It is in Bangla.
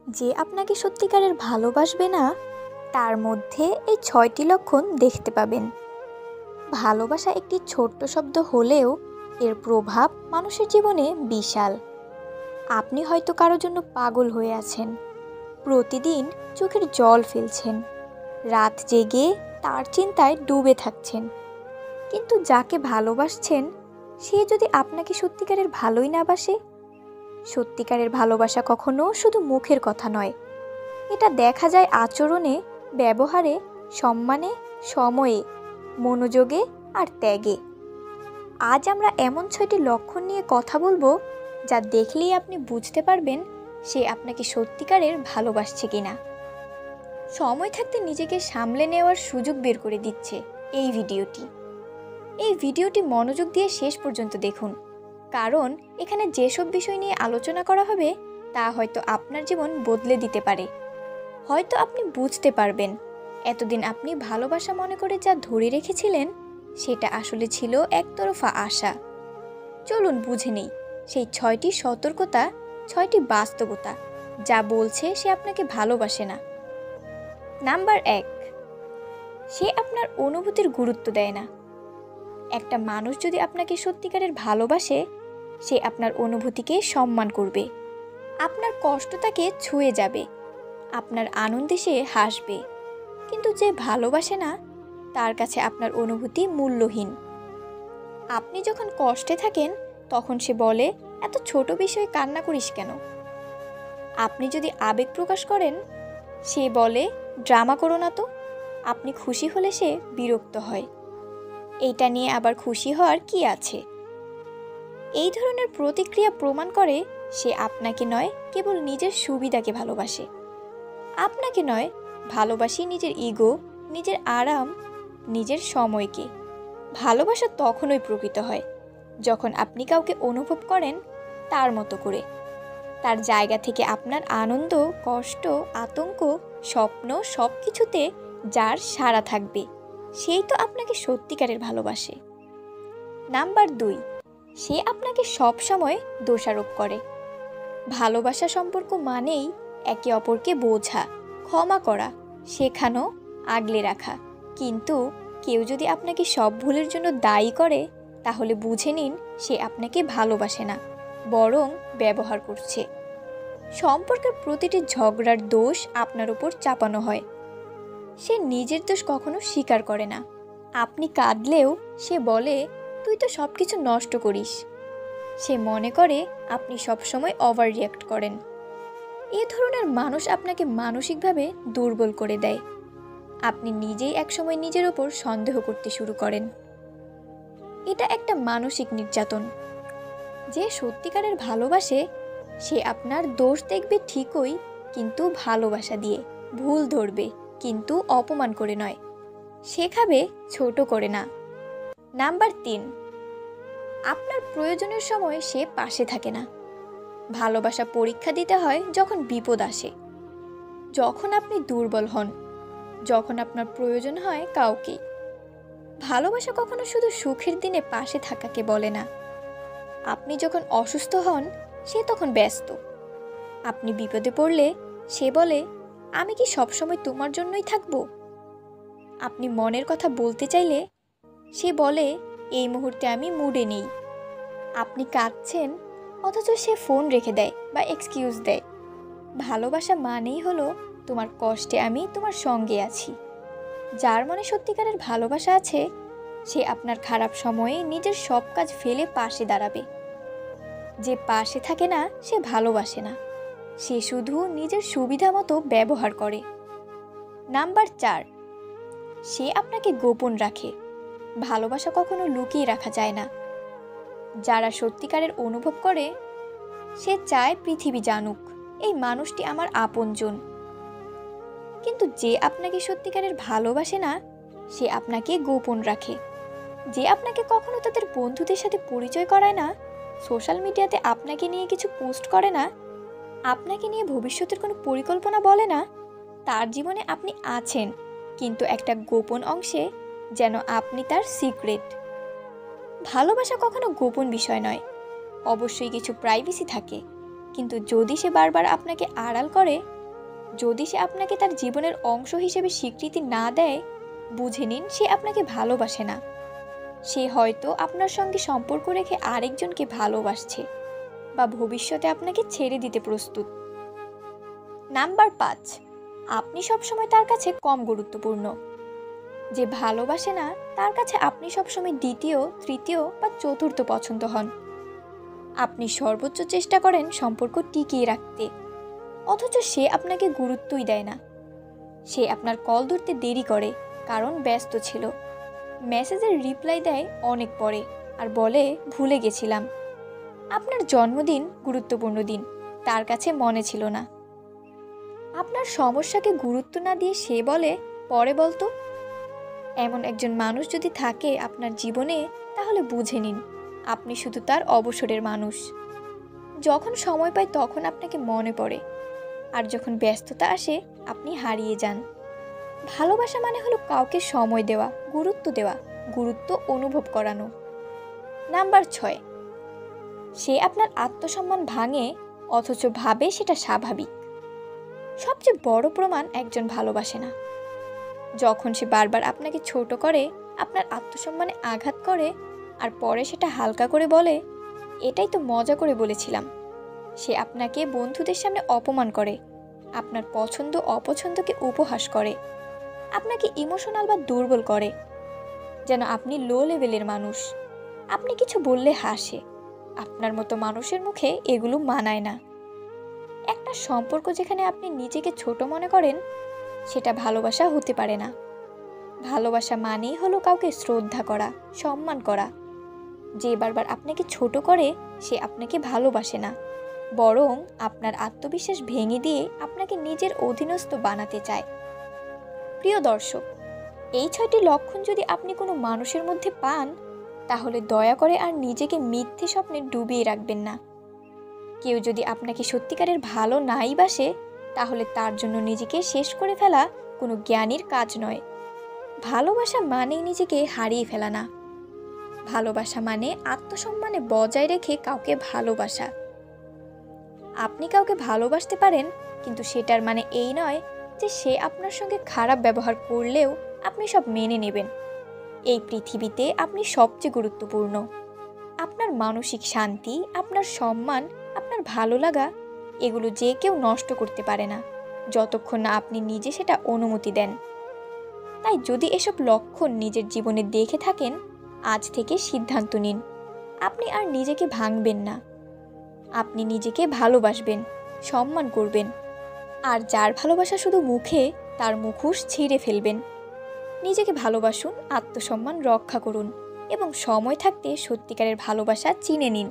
যে আপনাকে সত্যিকারের ভালোবাসবে না তার মধ্যে এই ৬টি লক্ষণ দেখতে পাবেন। ভালোবাসা একটি ছোট্ট শব্দ হলেও এর প্রভাব মানুষের জীবনে বিশাল। আপনি হয়তো কারো জন্য পাগল হয়ে আছেন, প্রতিদিন চোখের জল ফেলছেন, রাত জেগে তার চিন্তায় ডুবে থাকছেন, কিন্তু যাকে ভালোবাসছেন সে যদি আপনাকে সত্যিকারের ভালোই না বাসে। সত্যিকারের ভালোবাসা কখনো শুধু মুখের কথা নয়, এটা দেখা যায় আচরণে, ব্যবহারে, সম্মানে, সময়ে, মনোযোগে আর ত্যাগে। আজ আমরা এমন ৬টি লক্ষণ নিয়ে কথা বলবো যা দেখলেই আপনি বুঝতে পারবেন সে আপনাকে সত্যিকারের ভালোবাসছে কিনা। সময় থাকতে নিজেকে সামলে নেওয়ার সুযোগ বের করে দিচ্ছে এই ভিডিওটি মনোযোগ দিয়ে শেষ পর্যন্ত দেখুন, কারণ এখানে যেসব বিষয় নিয়ে আলোচনা করা হবে তা হয়তো আপনার জীবন বদলে দিতে পারে। হয়তো আপনি বুঝতে পারবেন এতদিন আপনি ভালোবাসা মনে করে যা ধরে রেখেছিলেন সেটা আসলে ছিল একতরফা আশা। চলুন বুঝে নেই সেই ৬টি সতর্কতা, ৬টি বাস্তবতা যা বলছে সে আপনাকে ভালোবাসে না। নাম্বার ১, সে আপনার অনুভূতির গুরুত্ব দেয় না। একটা মানুষ যদি আপনাকে সত্যিকারের ভালোবাসে সে আপনার অনুভূতিকে সম্মান করবে, আপনার কষ্ট তাকে ছুঁয়ে যাবে, আপনার আনন্দে সে হাসবে। কিন্তু যে ভালোবাসে না তার কাছে আপনার অনুভূতি মূল্যহীন। আপনি যখন কষ্টে থাকেন তখন সে বলে, এত ছোট বিষয়ে কান্না করিস কেন? আপনি যদি আবেগ প্রকাশ করেন সে বলে, ড্রামা করো না তো। আপনি খুশি হলে সে বিরক্ত হয়, এইটা নিয়ে আবার খুশি হওয়ার কি আছে? এই ধরনের প্রতিক্রিয়া প্রমাণ করে সে আপনাকে নয়, কেবল নিজের সুবিধাকে ভালোবাসে। আপনাকে নয়, ভালোবাসি নিজের ইগো, নিজের আরাম, নিজের সময়কে। ভালোবাসা তখনই প্রকৃত হয় যখন আপনি কাউকে অনুভব করেন তার মতো করে, তার জায়গা থেকে। আপনার আনন্দ, কষ্ট, আতঙ্ক, স্বপ্ন সব কিছুতে যার সাড়া থাকবে সেই তো আপনাকে সত্যিকারের ভালোবাসে। নাম্বার ২, সে আপনাকে সব সময় দোষারোপ করে। ভালোবাসা সম্পর্ক মানেই একে অপরকে বোঝা, ক্ষমা করা, শেখানো, আগলে রাখা। কিন্তু কেউ যদি আপনাকে সব ভুলের জন্য দায়ী করে তাহলে বুঝে নিন সে আপনাকে ভালোবাসে না, বরং ব্যবহার করছে। সম্পর্কের প্রতিটি ঝগড়ার দোষ আপনার উপর চাপানো হয়। সে নিজের দোষ কখনো স্বীকার করে না। আপনি কাঁদলেও সে বলে, তুই তো সব কিছু নষ্ট করিস। সে মনে করে আপনি সবসময় ওভার রিঅ্যাক্ট করেন। এ ধরনের মানুষ আপনাকে মানসিকভাবে দুর্বল করে দেয়। আপনি নিজেই একসময় নিজের ওপর সন্দেহ করতে শুরু করেন। এটা একটা মানসিক নির্যাতন। যে সত্যিকারের ভালোবাসে সে আপনার দোষ দেখবে ঠিকই, কিন্তু ভালোবাসা দিয়ে। ভুল ধরবে, কিন্তু অপমান করে নয়। শেখাবে, ছোট করে না। নাম্বার ৩, আপনার প্রয়োজনের সময় সে পাশে থাকে না। ভালোবাসা পরীক্ষা দিতে হয় যখন বিপদ আসে, যখন আপনি দুর্বল হন, যখন আপনার প্রয়োজন হয় কাউকে। ভালোবাসা কখনো শুধু সুখের দিনে পাশে থাকাকে বলে না। আপনি যখন অসুস্থ হন সে তখন ব্যস্ত। আপনি বিপদে পড়লে সে বলে, আমি কি সবসময় তোমার জন্যই থাকব? আপনি মনের কথা বলতে চাইলে সে বলে, এই মুহূর্তে আমি মুডে নেই। আপনি কাঁদছেন অথচ সে ফোন রেখে দেয় বা এক্সকিউজ দেয়। ভালোবাসা মানেই হলো তোমার কষ্টে আমি তোমার সঙ্গে আছি। যার মনে সত্যিকারের ভালোবাসা আছে সে আপনার খারাপ সময়ে নিজের সব কাজ ফেলে পাশে দাঁড়াবে। যে পাশে থাকে না সে ভালোবাসে না, সে শুধু নিজের সুবিধা মতো ব্যবহার করে। নাম্বার ৪, সে আপনাকে গোপন রাখে। ভালোবাসা কখনো লুকিয়ে রাখা যায় না। যারা সত্যিকারের অনুভব করে সে চায় পৃথিবী জানুক এই মানুষটি আমার আপনজন। কিন্তু যে আপনাকে সত্যিকারের ভালোবাসে না সে আপনাকে গোপন রাখে। যে আপনাকে কখনো তাদের বন্ধুদের সাথে পরিচয় করায় না, সোশ্যাল মিডিয়াতে আপনাকে নিয়ে কিছু পোস্ট করে না, আপনাকে নিয়ে ভবিষ্যতের কোনো পরিকল্পনা বলে না, তার জীবনে আপনি আছেন, কিন্তু একটা গোপন অংশে, যেন আপনি তার সিক্রেট। ভালোবাসা কখনো গোপন বিষয় নয়। অবশ্যই কিছু প্রাইভেসি থাকে, কিন্তু যদি সে বারবার আপনাকে আড়াল করে যদি সে আপনাকে তার জীবনের অংশ হিসেবে স্বীকৃতি না দেয়, বুঝে নিন সে আপনাকে ভালোবাসে না। সে হয়তো আপনার সঙ্গে সম্পর্ক রেখে আরেকজনকে ভালোবাসছে বা ভবিষ্যতে আপনাকে ছেড়ে দিতে প্রস্তুত। নাম্বার 5, আপনি সবসময় তার কাছে কম গুরুত্বপূর্ণ। যে ভালোবাসে না তার কাছে আপনি সবসময় দ্বিতীয়, তৃতীয় বা চতুর্থ পছন্দ হন। আপনি সর্বোচ্চ চেষ্টা করেন সম্পর্ক টিকিয়ে রাখতে, অথচ সে আপনাকে গুরুত্বই দেয় না। সে আপনার কল ধরতে দেরি করে কারণ ব্যস্ত ছিল, মেসেজের রিপ্লাই দেয় অনেক পরে আর বলে ভুলে গেছিলাম। আপনার জন্মদিন গুরুত্বপূর্ণ দিন তার কাছে মনে ছিল না। আপনার সমস্যাকে গুরুত্ব না দিয়ে সে বলে পরে বলতো। এমন একজন মানুষ যদি থাকে আপনার জীবনে, তাহলে বুঝে নিন আপনি শুধু তার অবসরের মানুষ। যখন সময় পায় তখন আপনাকে মনে পড়ে, আর যখন ব্যস্ততা আসে আপনি হারিয়ে যান। ভালোবাসা মানে হলো কাউকে সময় দেওয়া, গুরুত্ব অনুভব করানো। নাম্বার 6, সে আপনার আত্মসম্মান ভাঙে অথচ ভাবে সেটা স্বাভাবিক। সবচেয়ে বড় প্রমাণ একজন ভালোবাসে না যখন সে বারবার আপনাকে ছোট করে, আপনার আত্মসম্মানে আঘাত করে, আর পরে সেটা হালকা করে বলে এটাই তো মজা করে বলেছিলাম। সে আপনাকে বন্ধুদের সামনে অপমান করে, আপনার পছন্দ অপছন্দকে উপহাস করে, আপনাকে ইমোশনাল বা দুর্বল করে, যেন আপনি লো লেভেলের মানুষ। আপনি কিছু বললে হাসে। আপনার মতো মানুষের মুখে এগুলো মানায় না। একটা সম্পর্ক যেখানে আপনি নিজেকে ছোট মনে করেন, সেটা ভালোবাসা হতে পারে না। ভালোবাসা মানেই হলো কাউকে শ্রদ্ধা করা, সম্মান করা। যে বারবার আপনাকে ছোট করে সে আপনাকে ভালোবাসে না, বরং আপনার আত্মবিশ্বাস ভেঙে দিয়ে আপনাকে নিজের অধীনস্থ বানাতে চায়। প্রিয় দর্শক, এই 6টি লক্ষণ যদি আপনি কোনো মানুষের মধ্যে পান, তাহলে দয়া করে আর নিজেকে মিথ্যে স্বপ্নে ডুবিয়ে রাখবেন না। কেউ যদি আপনাকে সত্যিকারের ভালো নাই বাসে, তাহলে তার জন্য নিজেকে শেষ করে ফেলা কোনো জ্ঞানীর কাজ নয়। ভালোবাসা মানেই নিজেকে হারিয়ে ফেলা না। ভালোবাসা মানে আত্মসম্মানে বজায় রেখে কাউকে ভালোবাসা। আপনি কাউকে ভালোবাসতে পারেন, কিন্তু সেটার মানে এই নয় যে সে আপনার সঙ্গে খারাপ ব্যবহার করলেও আপনি সব মেনে নেবেন। এই পৃথিবীতে আপনি সবচেয়ে গুরুত্বপূর্ণ। আপনার মানসিক শান্তি, আপনার সম্মান, আপনার ভালো লাগা, এগুলো যে কেউ নষ্ট করতে পারে না, যতক্ষণ না আপনি নিজে সেটা অনুমতি দেন। তাই যদি এসব লক্ষণ নিজের জীবনে দেখে থাকেন, আজ থেকে সিদ্ধান্ত নিন আপনি আর নিজেকে ভাঙবেন না। আপনি নিজেকে ভালোবাসবেন, সম্মান করবেন, আর যার ভালোবাসা শুধু মুখে, তার মুখোশ ছিঁড়ে ফেলবেন। নিজেকে ভালোবাসুন, আত্মসম্মান রক্ষা করুন এবং সময় থাকতে সত্যিকারের ভালোবাসা চিনে নিন।